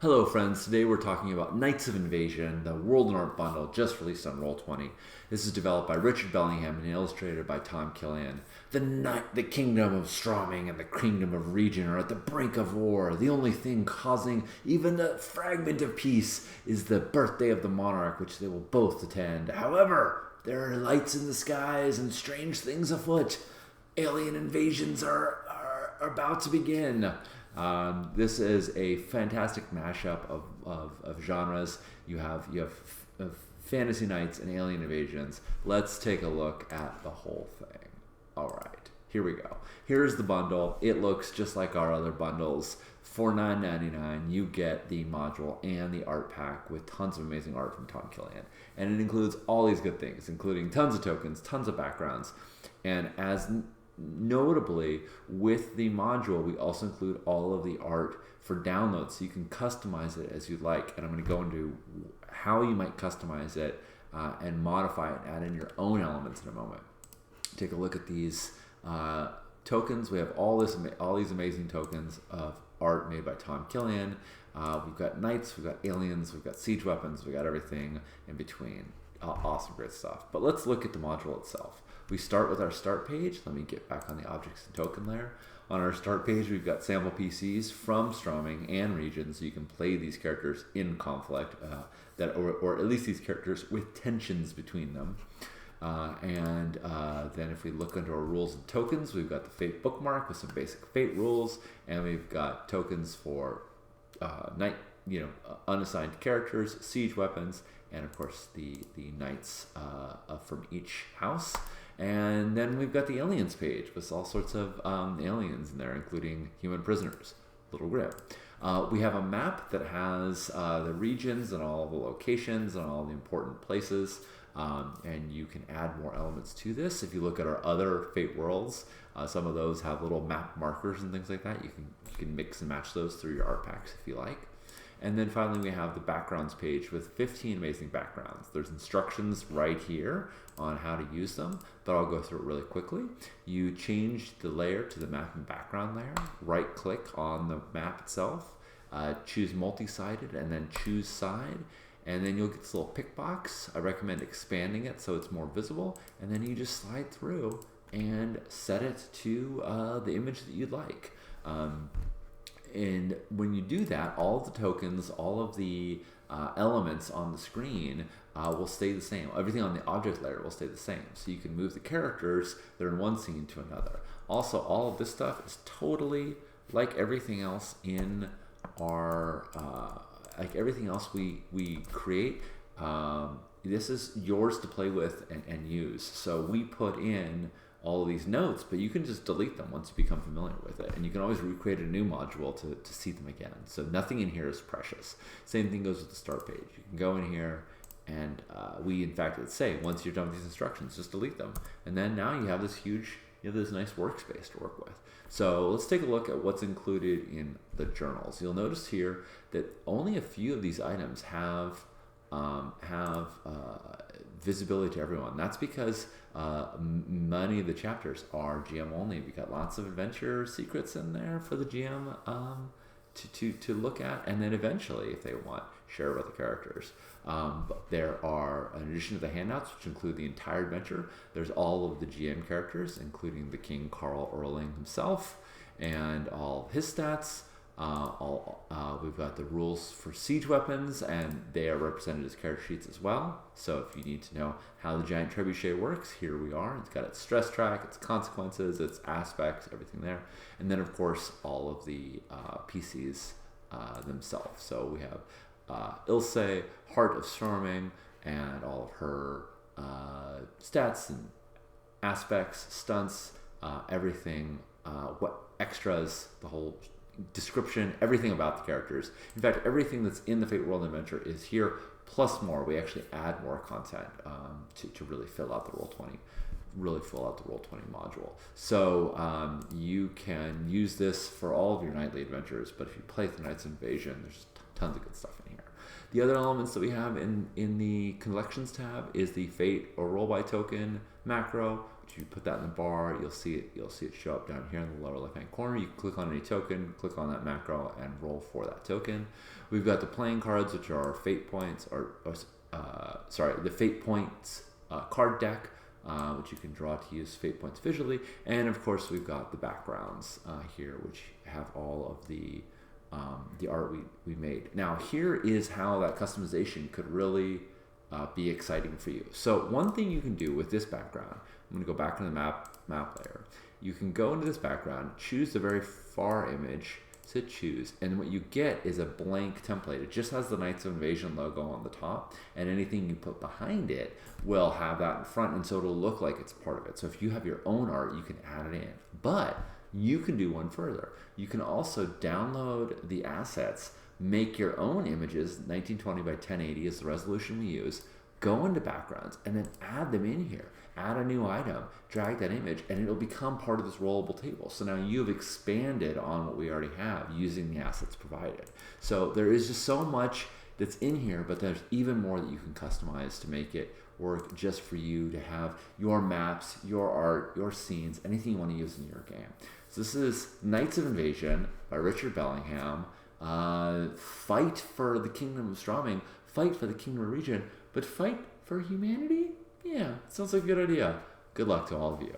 Hello friends, today we're talking about Knights of Invasion, the World and Art bundle just released on Roll20. This is developed by Richard Bellingham and illustrated by Tom Killian. The kingdom of Stroming and the kingdom of Region are at the brink of war. The only thing causing even a fragment of peace is the birthday of the monarch, which they will both attend. However, there are lights in the skies and strange things afoot. Alien invasions are about to begin. This is a fantastic mashup of genres. You have fantasy knights and alien invasions. Let's take a look at the whole thing. All right, here we go. Here's the bundle. It looks just like our other bundles. For $9.99, you get the module and the art pack with tons of amazing art from Tom Killian. And it includes all these good things, including tons of tokens, tons of backgrounds, and as notably, with the module, we also include all of the art for download, so you can customize it as you like. And I'm going to go into how you might customize it and modify it, add in your own elements in a moment. Take a look at these tokens. We have all these amazing tokens of art made by Tom Killian. We've got knights, we've got aliens, we've got siege weapons, we've got everything in between. Awesome, great stuff. But let's look at the module itself. We start with our start page. Let me get back on the objects and token layer. On our start page, we've got sample PCs from Stroming and Region, so you can play these characters in conflict, or at least these characters with tensions between them. Then if we look under our rules and tokens, we've got the Fate bookmark with some basic Fate rules, and we've got tokens for unassigned characters, siege weapons, and of course the knights from each house. And then we've got the aliens page with all sorts of aliens in there, including human prisoners. Little grim. We have a map that has the regions and all the locations and all the important places. And you can add more elements to this. If you look at our other Fate worlds, some of those have little map markers and things like that. You can mix and match those through your art packs if you like. And then finally we have the backgrounds page with 15 amazing backgrounds. There's instructions right here on how to use them, but I'll go through it really quickly. You change the layer to the map and background layer, right click on the map itself, choose multi-sided and then choose side, and then you'll get this little pick box. I recommend expanding it so it's more visible, and then you just slide through and set it to the image that you'd like. And when you do that, all of the tokens, all of the elements on the screen will stay the same. Everything on the object layer will stay the same. So you can move the characters that are in one scene to another. Also, all of this stuff is totally like everything else in our, like everything else we create. This is yours to play with and use. So we put in all of these notes, but you can just delete them once you become familiar with it. And you can always recreate a new module to see them again. So nothing in here is precious. Same thing goes with the start page. You can go in here and we in fact would say, once you're done with these instructions, just delete them. And then now you have this nice workspace to work with. So let's take a look at what's included in the journals. You'll notice here that only a few of these items have visibility to everyone. That's because many of the chapters are GM only. We got lots of adventure secrets in there for the GM to look at, and then eventually, if they want, share with the characters. But there are, in addition to the handouts, which include the entire adventure, there's all of the GM characters, including the King Carl Erling himself, and all his stats. We've got the rules for siege weapons, and they are represented as character sheets as well. So if you need to know how the giant trebuchet works, here we are. It's got its stress track, its consequences, its aspects, everything there. And then of course all of the PCs themselves. So we have Ilse, Heart of Storming, and all of her stats and aspects, stunts, everything, what extras, the whole description, everything about the characters. In fact, everything that's in the Fate World Adventure is here, plus more. We actually add more content to really fill out the Roll20 module. So you can use this for all of your nightly adventures, but if you play the Knights Invasion, there's tons of good stuff in here. The other elements that we have in the collections tab is the Fate or roll by token macro, if you put that in the bar, you'll see it show up down here in the lower left hand corner. You click on any token, click on that macro, and roll for that token. We've got the playing cards, which are our fate points, the fate points card deck, which you can draw to use fate points visually. And of course, we've got the backgrounds here, which have all of the art we made. Now, here is how that customization could really be exciting for you. So one thing you can do with this background, I'm going to go back to the map layer. You can go into this background, choose the very far image, hit choose, and what you get is a blank template. It just has the Knights of Invasion logo on the top, and anything you put behind it will have that in front, and so it'll look like it's part of it. So if you have your own art, you can add it in. But you can do one further. You can also download the assets, make your own images. 1920 by 1080 is the resolution we use. Go into backgrounds and then add them in here. Add a new item, drag that image, and it'll become part of this rollable table. So now you've expanded on what we already have using the assets provided. So there is just so much that's in here, but there's even more that you can customize to make it work just for you to have your maps, your art, your scenes, anything you want to use in your game. So this is Knights of Invasion by Richard Bellingham. Fight for the Kingdom of Stroming, fight for the Kingdom of Region, but fight for humanity? Yeah, sounds like a good idea. Good luck to all of you.